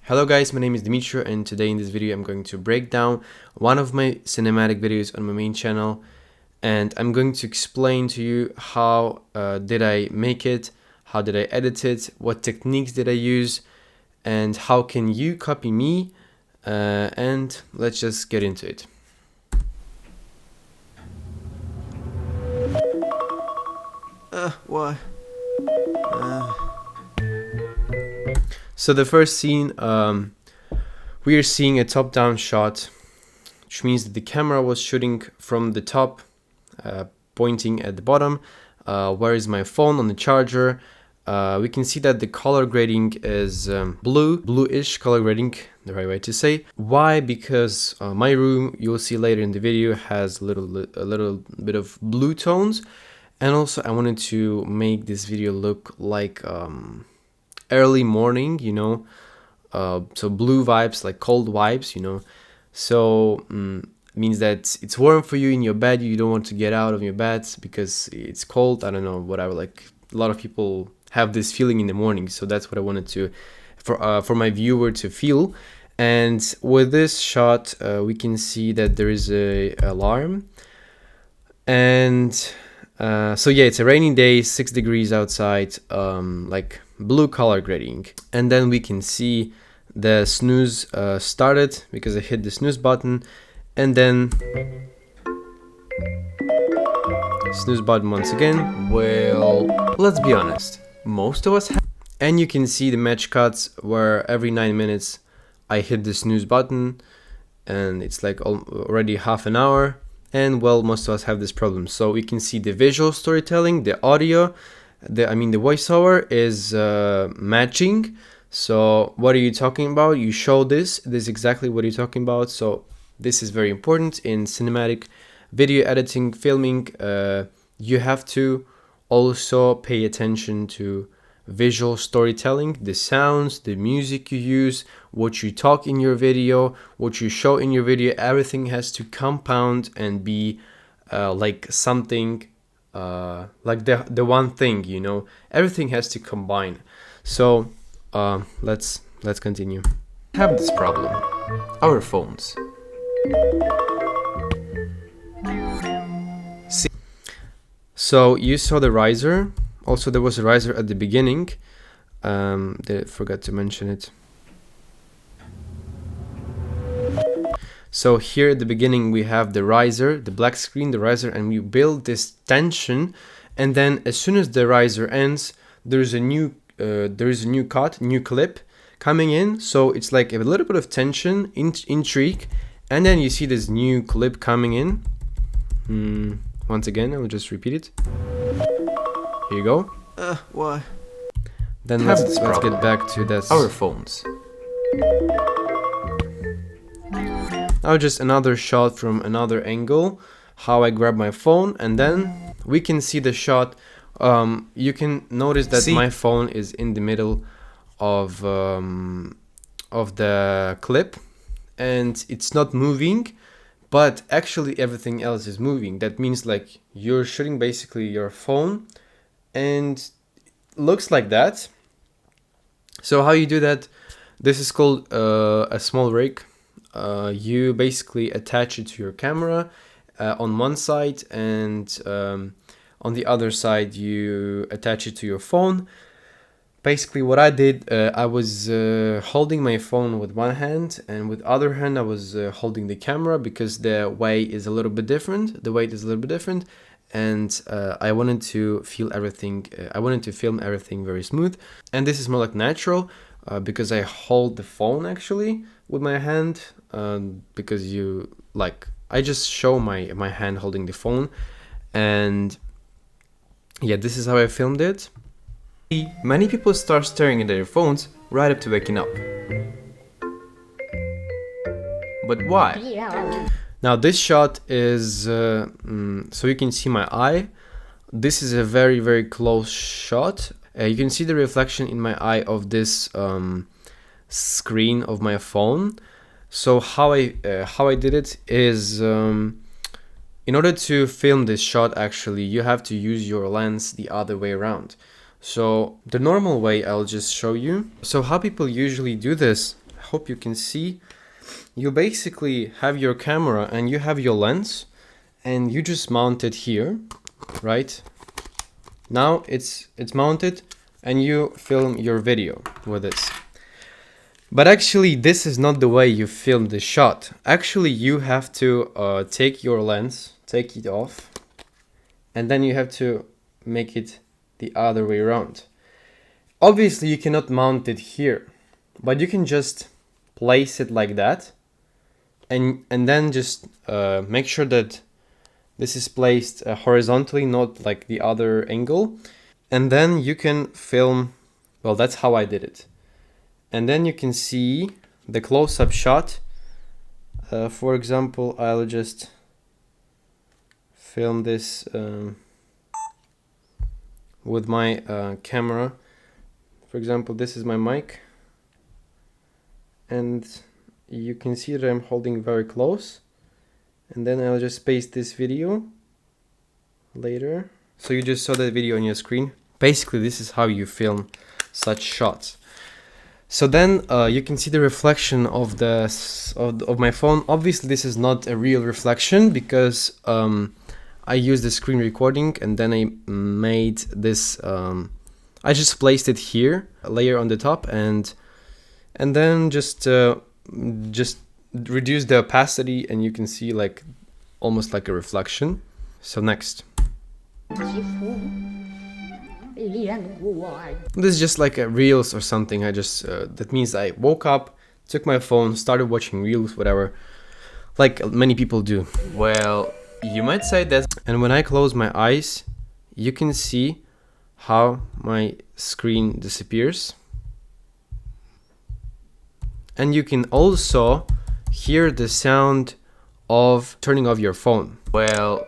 Hello guys, my name is Dimitri and today in this video I'm going to break down one of my cinematic videos on my main channel, and I'm going to explain to you how did I make it, how did I edit it, what techniques did I use, and how can you copy me, and let's just get into it. What? So the first scene, we are seeing a top-down shot, which means that the camera was shooting from the top, pointing at the bottom. Where is my phone on the charger? We can see that the color grading is bluish color grading, the right way to say. Why? Because my room, you'll see later in the video, has a little bit of blue tones, and also I wanted to make this video look like early morning, you know, so blue vibes, like cold vibes, you know. So means that it's warm for you in your bed. You don't want to get out of your bed because it's cold. I don't know, whatever. Like a lot of people have this feeling in the morning, so that's what I wanted to for my viewer to feel. And with this shot, we can see that there is a alarm, and so yeah, it's a rainy day, 6 degrees outside, like blue color grading. And then we can see the snooze started because I hit the snooze button, and then snooze button once again. Well, let's be honest, most of us have. And you can see the match cuts where every 9 minutes I hit the snooze button, and it's like already half an hour. And well, most of us have this problem. So we can see the visual storytelling, the audio, the voiceover is matching. So what are you talking about? You show this is exactly what you're talking about. So this is very important in cinematic video editing, filming. You have to also pay attention to visual storytelling, the sounds, the music you use, what you talk in your video, what you show in your video. Everything has to compound and be like something like the one thing, you know. Everything has to combine. So let's continue. Have this problem, our phones. So you saw the riser. Also, there was a riser at the beginning. I forgot to mention it. So here at the beginning we have the riser, the black screen, the riser, and we build this tension. And then as soon as the riser ends, there's a new clip coming in. So it's like a little bit of tension, intrigue, and then you see this new clip coming in. Once again, I'll just repeat it. Here you go. Why? Then let's get back to this. Our phones. Now just another shot from another angle, how I grab my phone, and then we can see the shot. You can notice that my phone is in the middle of the clip, and it's not moving, but actually everything else is moving. That means like you're shooting basically your phone, and looks like that. So how you do that? This is called a small rig. You basically attach it to your camera on one side, and on the other side you attach it to your phone. Basically what I did, I was holding my phone with one hand, and with other hand I was holding the camera, because the weight is a little bit different. And I wanted to feel everything. I wanted to film everything very smooth, and this is more like natural because I hold the phone actually with my hand, because I just show my hand holding the phone, and yeah, this is how I filmed it. Many people start staring at their phones right up to waking up. But why? Now this shot is, so you can see my eye. This is a very, very close shot. You can see the reflection in my eye of this screen of my phone. So how I did it is, in order to film this shot, actually, you have to use your lens the other way around. So the normal way, I'll just show you. So how people usually do this, hope you can see, you basically have your camera and you have your lens and you just mount it here, right? Now it's mounted and you film your video with this. But actually this is not the way you film the shot. Actually you have to take your lens, take it off, and then you have to make it the other way around. Obviously you cannot mount it here, but you can just place it like that and then just make sure that this is placed horizontally, not like the other angle. And then you can film, well, that's how I did it. And then you can see the close-up shot. For example, I'll just film this with my camera. For example, this is my mic. And you can see that I'm holding very close. And then I'll just paste this video later. So you just saw that video on your screen. Basically, this is how you film such shots. So then you can see the reflection of my phone. Obviously, this is not a real reflection because I used the screen recording and then I made this. I just placed it here, a layer on the top, and then just reduce the opacity, and you can see like almost like a reflection. So next. This is just like a reels or something. I just that means I woke up, took my phone, started watching reels, whatever, like many people do. Well, you might say that. And when I close my eyes, you can see how my screen disappears. And you can also hear the sound of turning off your phone. Well,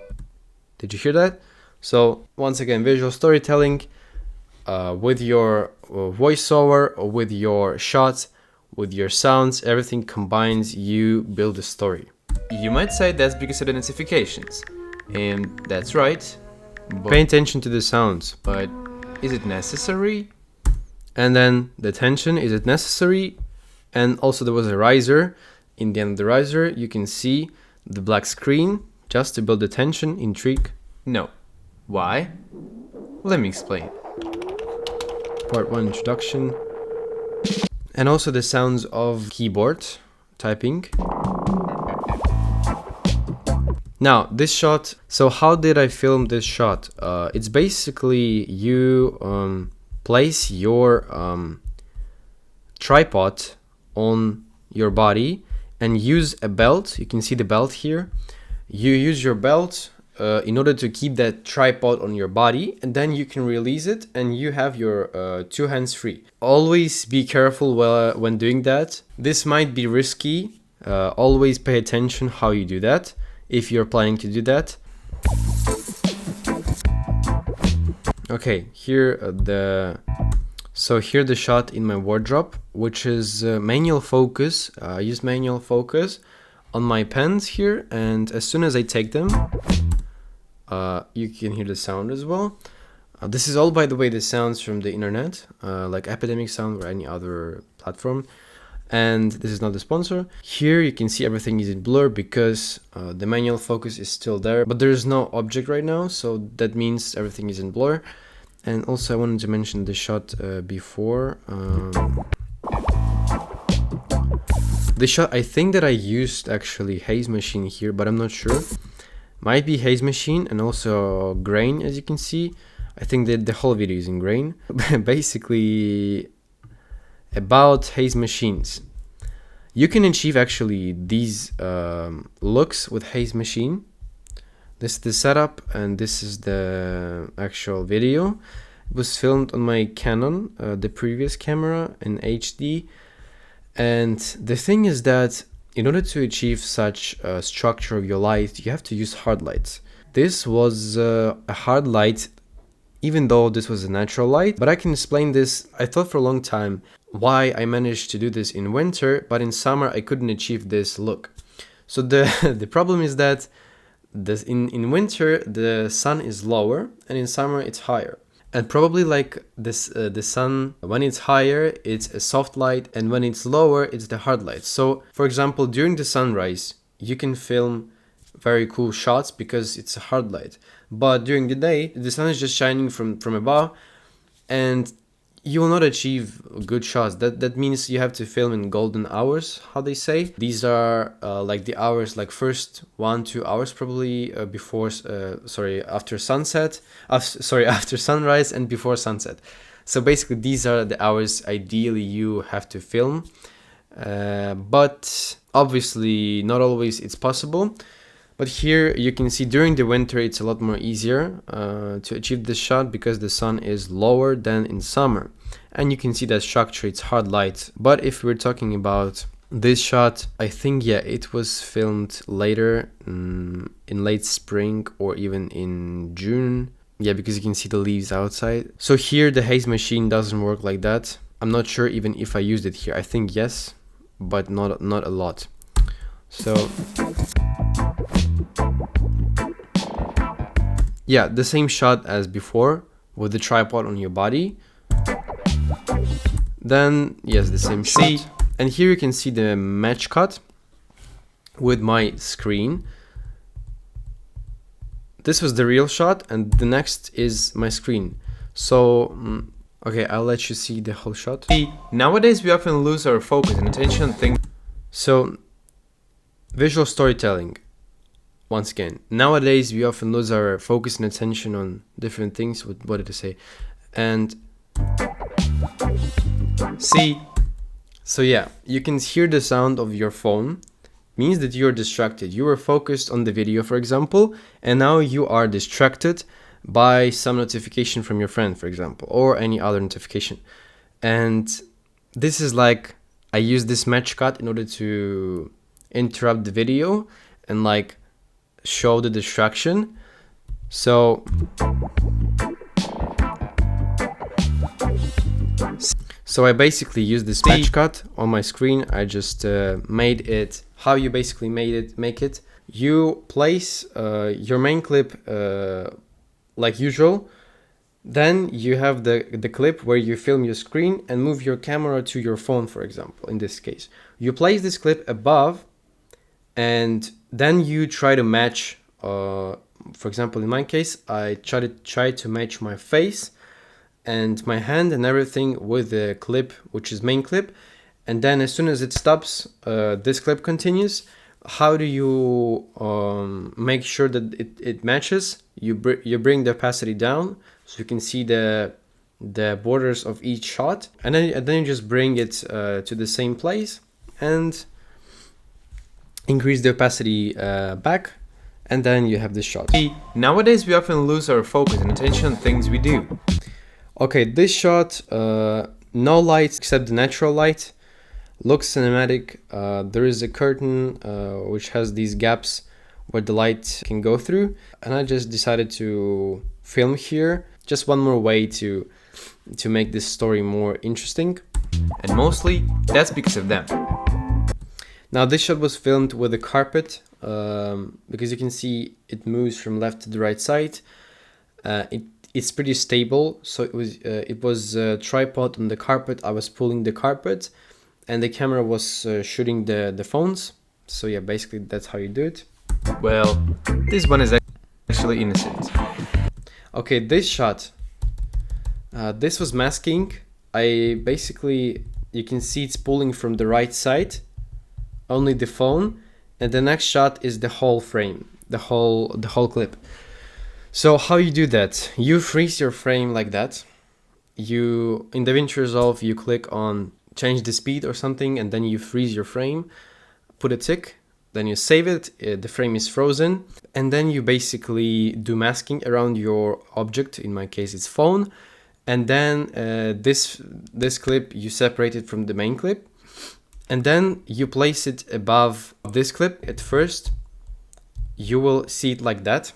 did you hear that? So once again, visual storytelling with your voiceover, or with your shots, with your sounds, everything combines, you build a story. You might say that's because of the notifications, and that's right. Pay attention to the sounds, but is it necessary? And then the tension, is it necessary? And also there was a riser. In the end of the riser, you can see the black screen just to build the tension, intrigue. No. Why? Let me explain. Part 1 introduction. And also the sounds of keyboard typing. Now this shot, so how did I film this shot? It's basically you place your tripod on your body and use a belt. You can see the belt here. You use your belt in order to keep that tripod on your body, and then you can release it and you have your 2 hands free. Always be careful when doing that. This might be risky. Always pay attention how you do that if you're planning to do that. Okay, here the shot in my wardrobe, which is manual focus. I use manual focus on my pens here, and as soon as I take them, you can hear the sound as well. This is all, by the way, the sounds from the internet, like Epidemic Sound or any other platform. And this is not the sponsor. Here you can see everything is in blur because the manual focus is still there, but there is no object right now, so that means everything is in blur. And also I wanted to mention the shot before. The shot, I think that I used actually haze machine here, but I'm not sure. Might be haze machine and also grain, as you can see. I think that the whole video is in grain. Basically about haze machines. You can achieve actually these looks with haze machine. This is the setup and this is the actual video. It was filmed on my Canon, the previous camera, in HD. And the thing is that in order to achieve such a structure of your light, you have to use hard lights. This was a hard light, even though this was a natural light. But I can explain this. I thought for a long time why I managed to do this in winter, but in summer I couldn't achieve this look. So the problem is that in winter the sun is lower and in summer it's higher. And probably like this, the sun, when it's higher, it's a soft light, and when it's lower, it's the hard light. So for example, during the sunrise, you can film very cool shots because it's a hard light. But during the day, the sun is just shining from above, and you will not achieve good shots. That means you have to film in golden hours, how they say. These are like the hours, like first 1-2 hours probably before after sunset, after sunrise and before sunset. So basically these are the hours ideally you have to film, but obviously not always it's possible. But here you can see during the winter it's a lot more easier to achieve this shot because the sun is lower than in summer. And you can see that structure, it's hard light. But if we're talking about this shot, I think, yeah, it was filmed later in late spring or even in June. Yeah, because you can see the leaves outside. So here the haze machine doesn't work like that. I'm not sure even if I used it here. I think yes, but not a lot. So yeah, the same shot as before with the tripod on your body. Then yes, the same shot. And here you can see the match cut with my screen. This was the real shot, and the next is my screen. So okay, I'll let you see the whole shot. Nowadays we often lose our focus and attention on things. So visual storytelling. Once again, nowadays we often lose our focus and attention on different things. What did I say? And so yeah, you can hear the sound of your phone. Means that you're distracted. You were focused on the video, for example, and now you are distracted by some notification from your friend, for example, or any other notification. And this is like, I use this match cut in order to interrupt the video and like show the distraction. So I basically used this match cut on my screen. I just made it how you basically make it. You place your main clip like usual. Then you have the clip where you film your screen and move your camera to your phone, for example, in this case. You place this clip above, and then you try to match, for example, in my case, I try to match my face and my hand and everything with the clip, which is main clip. And then as soon as it stops, this clip continues. How do you make sure that it matches? You bring the opacity down so you can see the borders of each shot, and then you just bring it to the same place and increase the opacity back, and then you have this shot. Nowadays we often lose our focus and attention on things we do. Okay, this shot, no lights except the natural light, looks cinematic. There is a curtain which has these gaps where the light can go through, and I just decided to film here. Just one more way to make this story more interesting, and mostly that's because of them. Now this shot was filmed with a carpet because you can see it moves from left to the right side. It's pretty stable, so it was a tripod on the carpet. I was pulling the carpet, and the camera was shooting the phones. So yeah, basically that's how you do it. Well, this one is actually innocent. Okay, this shot, this was masking. You can see it's pulling from the right side, only the phone, and the next shot is the whole frame, the whole clip. So how you do that? You freeze your frame like that. In DaVinci Resolve, you click on change the speed or something, and then you freeze your frame, put a tick, then you save it, the frame is frozen, and then you basically do masking around your object. In my case, it's phone, and then this clip you separate it from the main clip, and then you place it above this clip. At first, you will see it like that.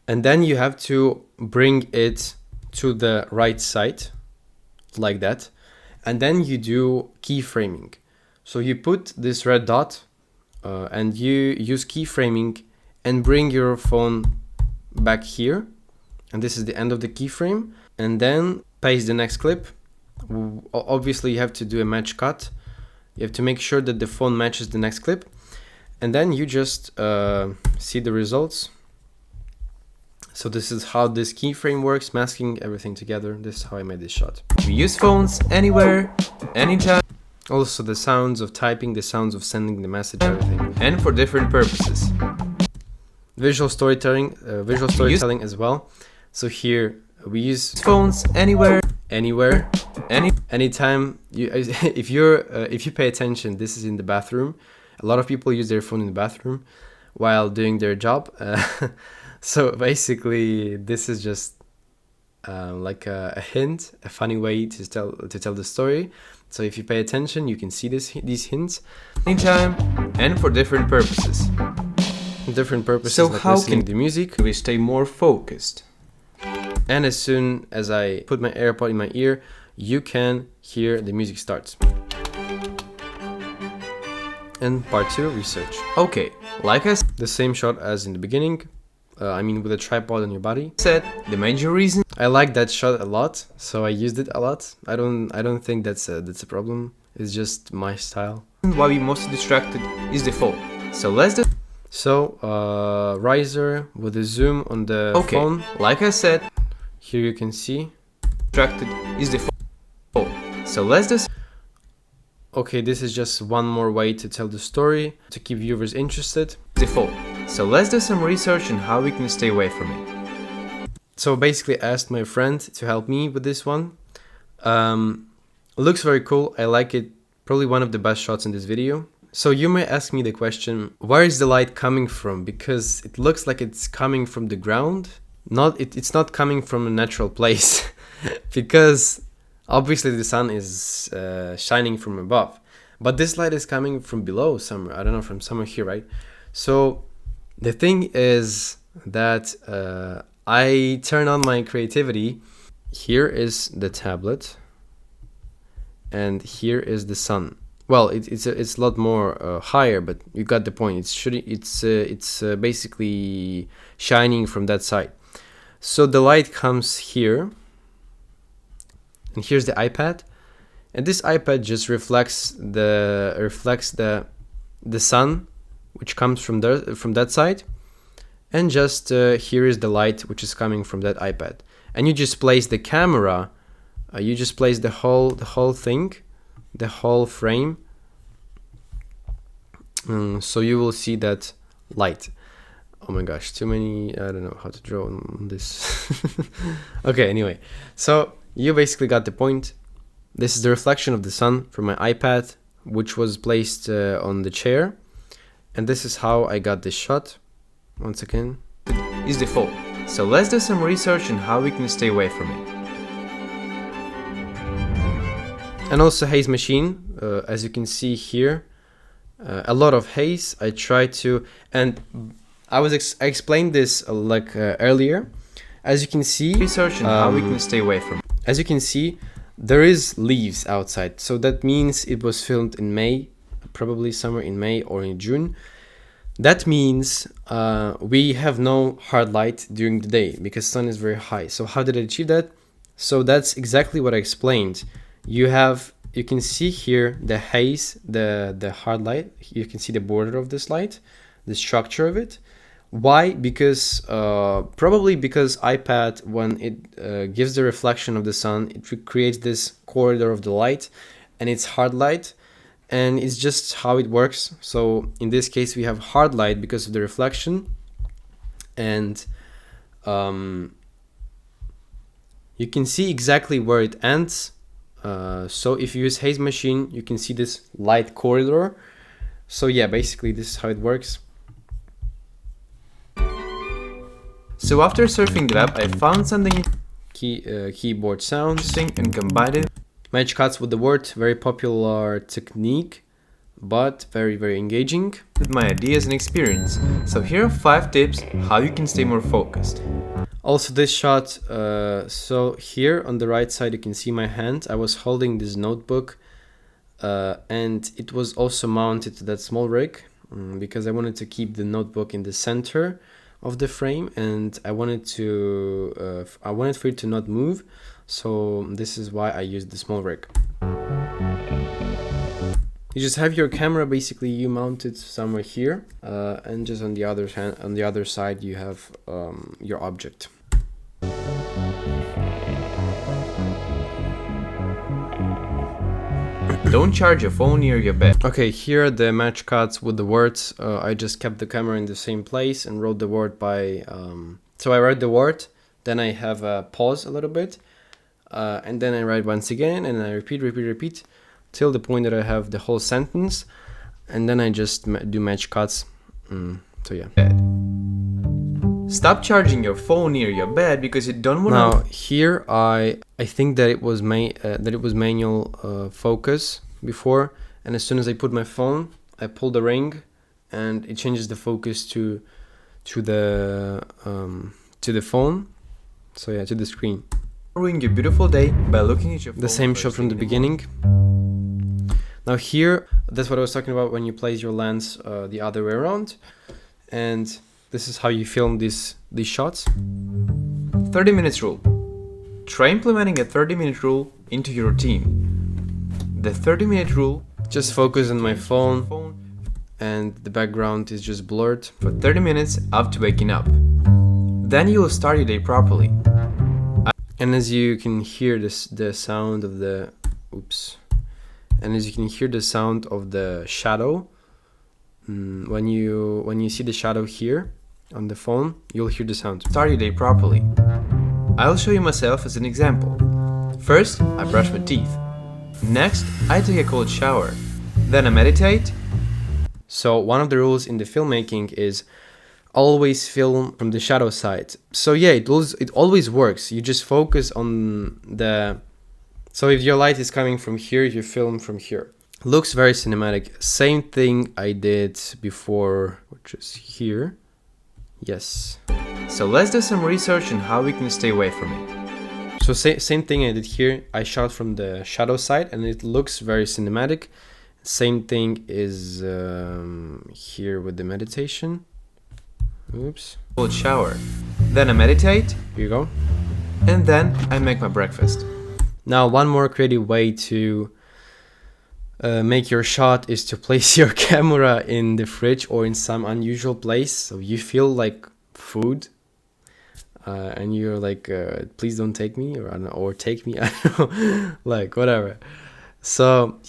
And then you have to bring it to the right side, like that. And then you do keyframing. So you put this red dot and you use keyframing and bring your phone back here. And this is the end of the keyframe. and then paste the next clip. Obviously you have to do a match cut. You have to make sure that the phone matches the next clip, and then you just see the results. So this is how this keyframe works, masking everything together. This is how I made this shot. We use phones anywhere, anytime. Also the sounds of typing, the sounds of sending the message, everything. And for different purposes. Visual storytelling as well. So here we use Phones anywhere, anytime. If you pay attention, this is in the bathroom. A lot of people use their phone in the bathroom while doing their job. So basically, this is just like a hint, a funny way to tell the story. So if you pay attention, you can see these hints. anytime, and for different purposes. Different purposes, So like how listening can to music. we stay more focused? And as soon as I put my AirPod in my ear, you can hear the music starts. And part 2, research. Okay, like I The same shot as in the beginning. With a tripod on your body. said, the major reason I like that shot a lot, so I used it a lot. I don't think that's a problem. It's just my style. why we mostly distracted is the phone. So Riser with a zoom on the phone. like I said, Here you can see. distracted is the phone. So let's just Okay, this is just one more way to tell the story, to keep viewers interested. the phone. So let's do some research on how we can stay away from it. So basically I asked my friend to help me with this one. Looks very cool. I like it. Probably one of the best shots in this video. So you may ask me the question, where is the light coming from? Because it looks like it's coming from the ground. It's not coming from a natural place. Because obviously the sun is shining from above. But this light is coming from below somewhere. I don't know, from somewhere here, right? So the thing is that I turn on my creativity. Here is the tablet, and here is the sun. Well, it's a lot more higher, but you got the point. It's basically shining from that side. So the light comes here, and here's the iPad, and this iPad just reflects the sun, which comes from that side, and just here is the light which is coming from that iPad. And you just place the camera, you just place the whole thing, the whole frame, so you will see that light. Oh my gosh, too many, I don't know how to draw on this. Okay, anyway, so you basically got the point. This is the reflection of the sun from my iPad, which was placed on the chair. And this is how I got this shot. Once again, Is the phone. So let's do some research on how we can stay away from it. and also haze machine, as you can see here, a lot of haze. I try to, and I explained this earlier. As you can see, Research on how we can stay away from it. as you can see, there is leaves outside. So that means it was filmed in May, probably somewhere in May or in June. That means we have no hard light during the day because sun is very high. So how did I achieve that? So that's exactly what I explained. You can see here the haze, the hard light. You can see the border of this light, the structure of it. Why? Because probably because iPad, when it gives the reflection of the sun, it creates this corridor of the light, and it's hard light, and it's just how it works. So in this case, we have hard light because of the reflection, and you can see exactly where it ends. So if you use haze machine, you can see this light corridor. So yeah, basically this is how it works. So after surfing the web, I found something Keyboard sounds. interesting and combined it Match cuts with the word, very popular technique, but very, very engaging. with my ideas and experience. So here are 5 tips how you can stay more focused. Also this shot, so here on the right side you can see my hand. I was holding this notebook and it was also mounted to that small rig because I wanted to keep the notebook in the center of the frame, and I wanted for it to not move, so this is why I used the small rig. You just have your camera, basically you mount it somewhere here, and just on the other side you have your object. Don't charge your phone near your bed. Okay, here are the match cuts with the words. I just kept the camera in the same place and wrote the word by... so I write the word, then I have a pause a little bit, and then I write once again, and I repeat, till the point that I have the whole sentence, and then I just do match cuts. So yeah. Stop charging your phone near your bed because you don't want to... Now here I think that it was manual focus before, and as soon as I put my phone, I pull the ring, and it changes the focus to the phone. So yeah, to the screen. Ruin your beautiful day by looking at your phone. The same shot from the beginning. Now here, that's what I was talking about when you place your lens the other way around, and this is how you film these shots. 30 minutes rule. Try implementing a 30-minute rule into your routine. The 30-minute rule. Just focus on my phone, and the background is just blurred. For 30 minutes after waking up. Then you will start your day properly. And as you can hear the sound of the... Oops. And as you can hear the sound of the shadow, when you see the shadow here on the phone, you'll hear the sound. Start your day properly. I'll show you myself as an example. First, I brush my teeth. Next, I take a cold shower. Then I meditate. So one of the rules in the filmmaking is always film from the shadow side. So yeah, it always works. You just focus on the... So if your light is coming from here, you film from here. Looks very cinematic. Same thing I did before, which is here. Yes. So let's do some research on how we can stay away from it. So same thing I did here. I shot from the shadow side and it looks very cinematic. Same thing is here with the meditation. Oops. Cold shower. Then I meditate. Here you go. And then I make my breakfast. Now one more creative way to make your shot is to place your camera in the fridge or in some unusual place, so you feel like food, and you're like, please don't take me, or take me, I don't know, like whatever. So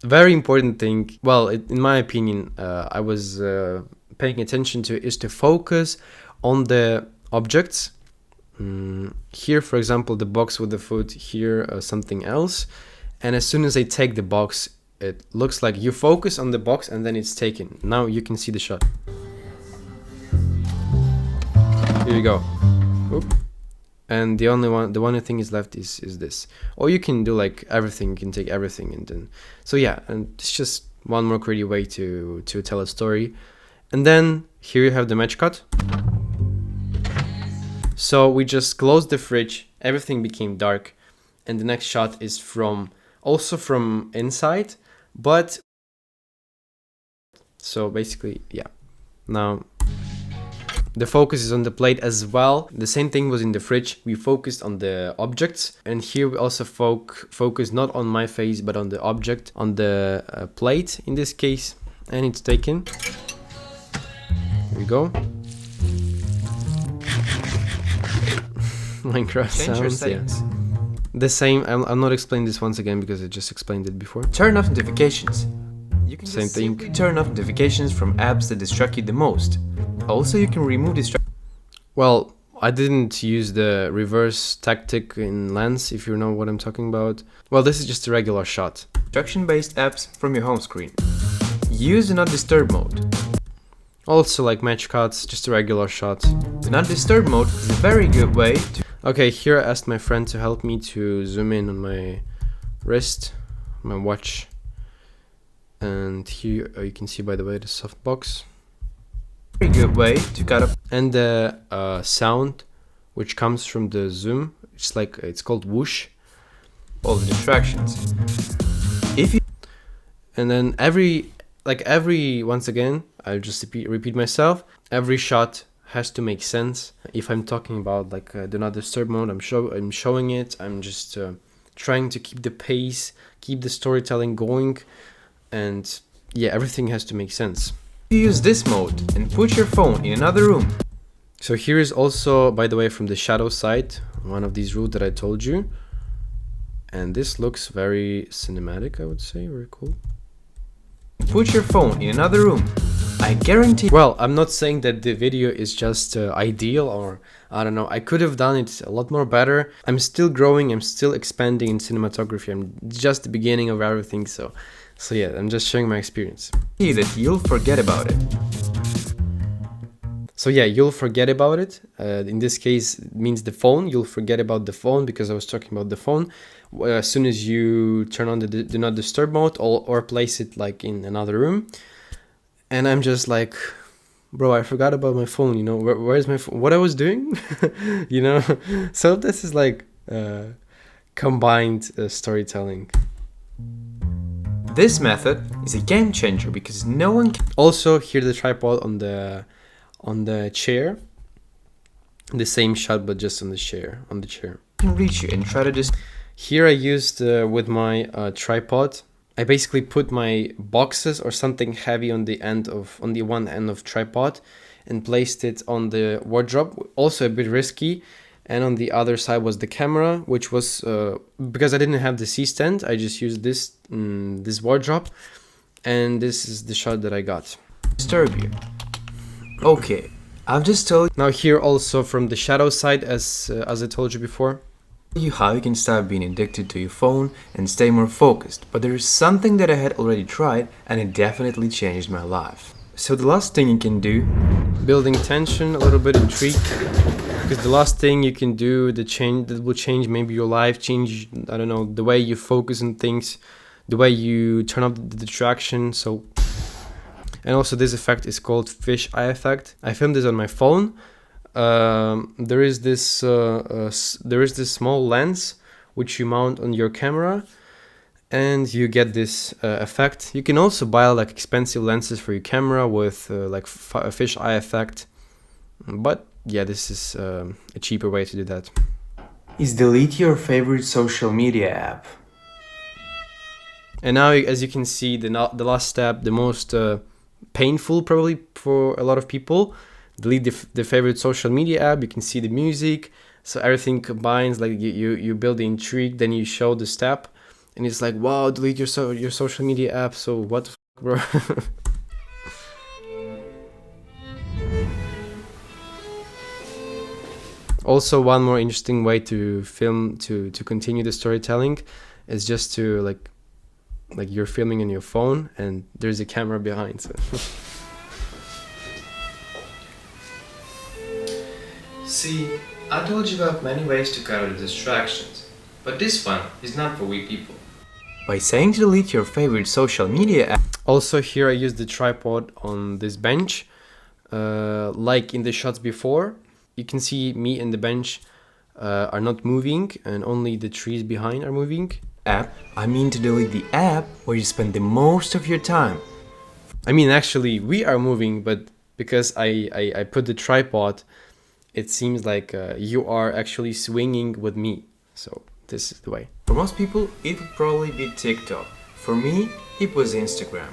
very important thing, well, in my opinion, I was paying attention to, is to focus on the objects. Here, for example, the box with the food, here something else, and as soon as I take the box, it looks like you focus on the box and then it's taken. Now you can see the shot. Here you go. Oop. And the only thing is left is this. Or you can do like everything, you can take everything, and then, so yeah, and it's just one more creative way to tell a story. And then here you have the match cut. So we just closed the fridge, everything became dark, and the next shot is also from inside, but so basically, yeah. Now the focus is on the plate as well. The same thing was in the fridge. We focused on the objects, and here we also focus not on my face but on the object, on the plate in this case, and it's taken. Here we go. Minecraft sounds, yes. The same, I'll not explain this once again because I just explained it before. Turn off notifications. You can Same thing. Turn off notifications from apps that distract you the most. Also, you can remove distractions. Well, I didn't use the reverse tactic in Lens, if you know what I'm talking about. Well, this is just a regular shot. Distraction-based apps from your home screen. Use Do Not Disturb mode. Also like match cuts, just a regular shot. Do Not Disturb mode is a very good way to... Okay, here I asked my friend to help me to zoom in on my wrist, my watch. And here you can see, by the way, the softbox. Very good way to cut up. And the sound which comes from the zoom, it's called whoosh. All the distractions. If you... And then once again, I'll just repeat myself. Every shot has to make sense. If I'm talking about like do not disturb mode, I'm showing it. I'm just trying to keep the pace, keep the storytelling going, and yeah, everything has to make sense. You use this mode and put your phone in another room. So here is also, by the way, from the shadow side, one of these rules that I told you. And this looks very cinematic, I would say, very cool. Put your phone in another room. I guarantee. Well, I'm not saying that the video is just ideal, or I don't know, I could have done it a lot more better. I'm still growing, I'm still expanding in cinematography. I'm just the beginning of everything, so yeah, I'm just sharing my experience. That you'll forget about it. So yeah, you'll forget about it. In this case, it means the phone. You'll forget about the phone because I was talking about the phone. As soon as you turn on the do not disturb mode or place it like in another room. And I'm just like, bro, I forgot about my phone, you know, where's my phone? What I was doing, you know? So this is like combined storytelling. This method is a game changer because no one can. Also, here the tripod on the chair. The same shot, but just on the chair. Can reach you and try to just. Here I used with my tripod. I basically put my boxes or something heavy on the one end of tripod and placed it on the wardrobe. Also a bit risky. And on the other side was the camera, which was because I didn't have the C-stand. I just used this wardrobe, and this is the shot that I got. Disturb you. Okay, I've just told Now here also from the shadow side, as I told you before. you how you can stop being addicted to your phone and stay more focused, but there is something that I had already tried and it definitely changed my life. So the last thing you can do, Building tension, a little bit intrigue, because the last thing you can do that will change maybe your life, change, I don't know, the way you focus on things, the way you turn off the distraction. So, and also this effect is called fish eye effect. I filmed this on my phone. There is this small lens which you mount on your camera, and you get this effect. You can also buy like expensive lenses for your camera with like a fish eye effect, but yeah, this is a cheaper way to do that. is delete your favorite social media app. And now, as you can see, the last step, the most painful probably for a lot of people, delete the favorite social media app. You can see the music, so everything combines, like you build the intrigue, then you show the step, and it's like, wow, delete your social media app. So what the fuck, bro? Also, one more interesting way to film to continue the storytelling is just to like you're filming on your phone and there's a camera behind. So. See, I told you about many ways to cut out the distractions, but this one is not for weak people. By saying to delete your favorite social media app. Also here I used the tripod on this bench, like in the shots before. You can see me and the bench are not moving, and only the trees behind are moving. I mean to delete the app where you spend the most of your time. I mean, actually we are moving, but because I put the tripod, it seems like you are actually swinging with me. So this is the way. For most people, it would probably be TikTok. For me, it was Instagram.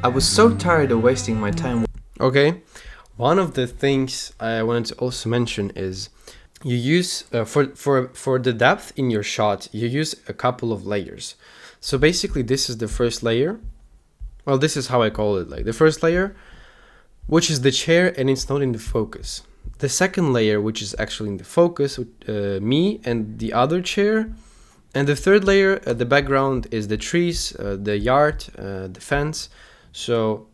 I was so tired of wasting my time. Okay, one of the things I wanted to also mention is you use for the depth in your shot, you use a couple of layers. So basically this is the first layer. Well, this is how I call it, like the first layer, which is the chair and it's not in the focus. The second layer, which is actually in the focus, me and the other chair. And the third layer, the background, is the trees, the yard, the fence. So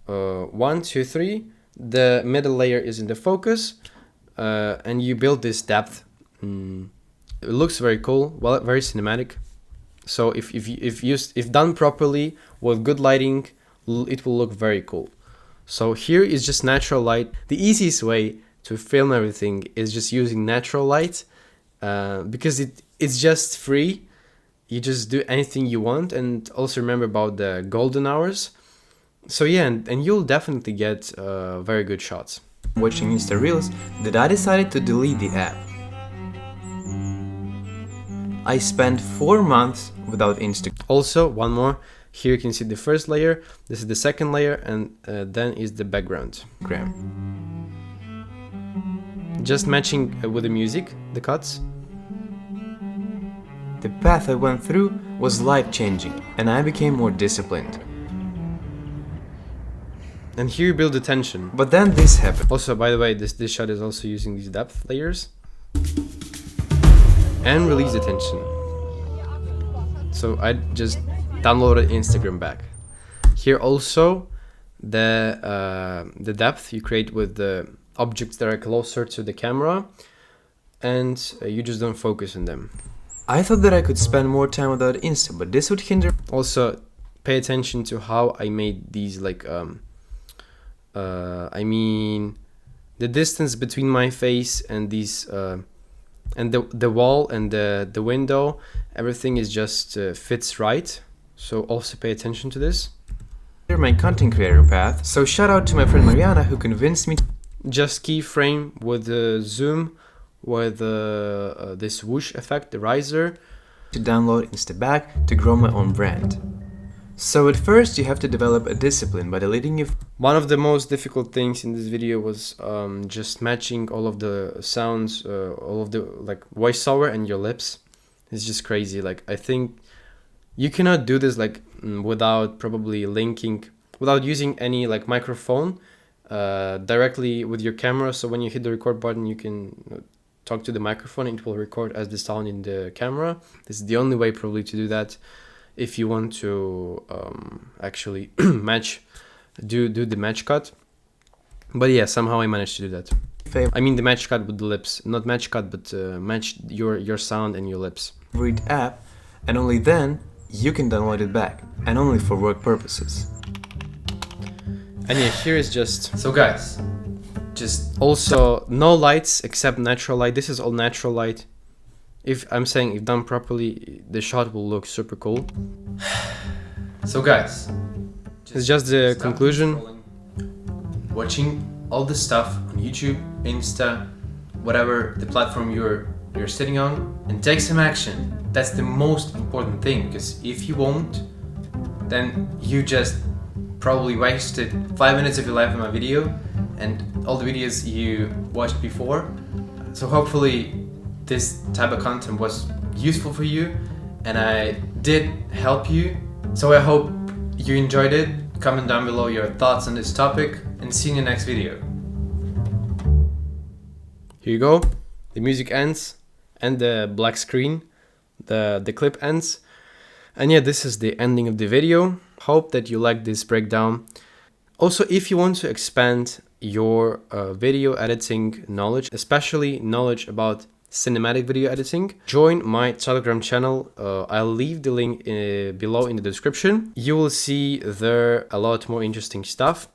1, 2, 3. The middle layer is in the focus, and you build this depth. It looks very cool, well, very cinematic. So if done properly with good lighting, it will look very cool. So here is just natural light. The easiest way to film everything is just using natural light, because it it's just free. You just do anything you want, and also remember about the golden hours. So yeah, and you'll definitely get very good shots. Watching Insta Reels that I decided to delete the app. I spent 4 months without Instagram. Also, one more. Here you can see the first layer. This is the second layer, and then is the background. Just matching with the music, the cuts. The path I went through was life-changing, and I became more disciplined. And here you build the tension. But then this happened. Also, by the way, this shot is also using these depth layers. And release the tension. So I just downloaded Instagram back. Here also, the depth you create with the objects that are closer to the camera, and you just don't focus on them. I thought that I could spend more time without Insta, but this would hinder. Also, pay attention to how I made these, like, I mean, the distance between my face and these, and the wall and the window, everything is just fits right. So also pay attention to this. My content creator path. So shout out to my friend Mariana who convinced me. Just keyframe with the zoom, with this whoosh effect, the riser, to download Instaback to grow my own brand. So at first you have to develop a discipline by deleting your. One of the most difficult things in this video was just matching all of the sounds, all of the like voiceover and your lips. It's just crazy. Like, I think you cannot do this like without probably linking, without using any like microphone directly with your camera. So when you hit the record button, you can talk to the microphone and it will record as the sound in the camera. This is the only way probably to do that if you want to actually do the match cut. But yeah, somehow I managed to do that. I mean the match cut with the lips, not match cut, but match your sound and your lips. Favorite app, and only then you can download it back, and only for work purposes. And yeah, here is just, so guys, just also no lights except natural light. This is all natural light. If done properly, the shot will look super cool. So guys, it's just the conclusion. Watching all the stuff on YouTube, Insta, whatever the platform you're sitting on, and take some action. That's the most important thing, because if you won't, then you just probably wasted 5 minutes of your life on my video and all the videos you watched before. So hopefully this type of content was useful for you and I did help you. So I hope you enjoyed it. Comment down below your thoughts on this topic and see you in the next video. Here you go. The music ends and the black screen, the clip ends. And yeah, this is the ending of the video. Hope that you like this breakdown. Also, if you want to expand your video editing knowledge, especially knowledge about cinematic video editing, join my Telegram channel. I'll leave the link below in the description. You will see there a lot more interesting stuff,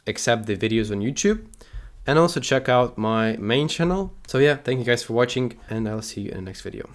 except the videos on YouTube. And also check out my main channel. So yeah, thank you guys for watching and I'll see you in the next video.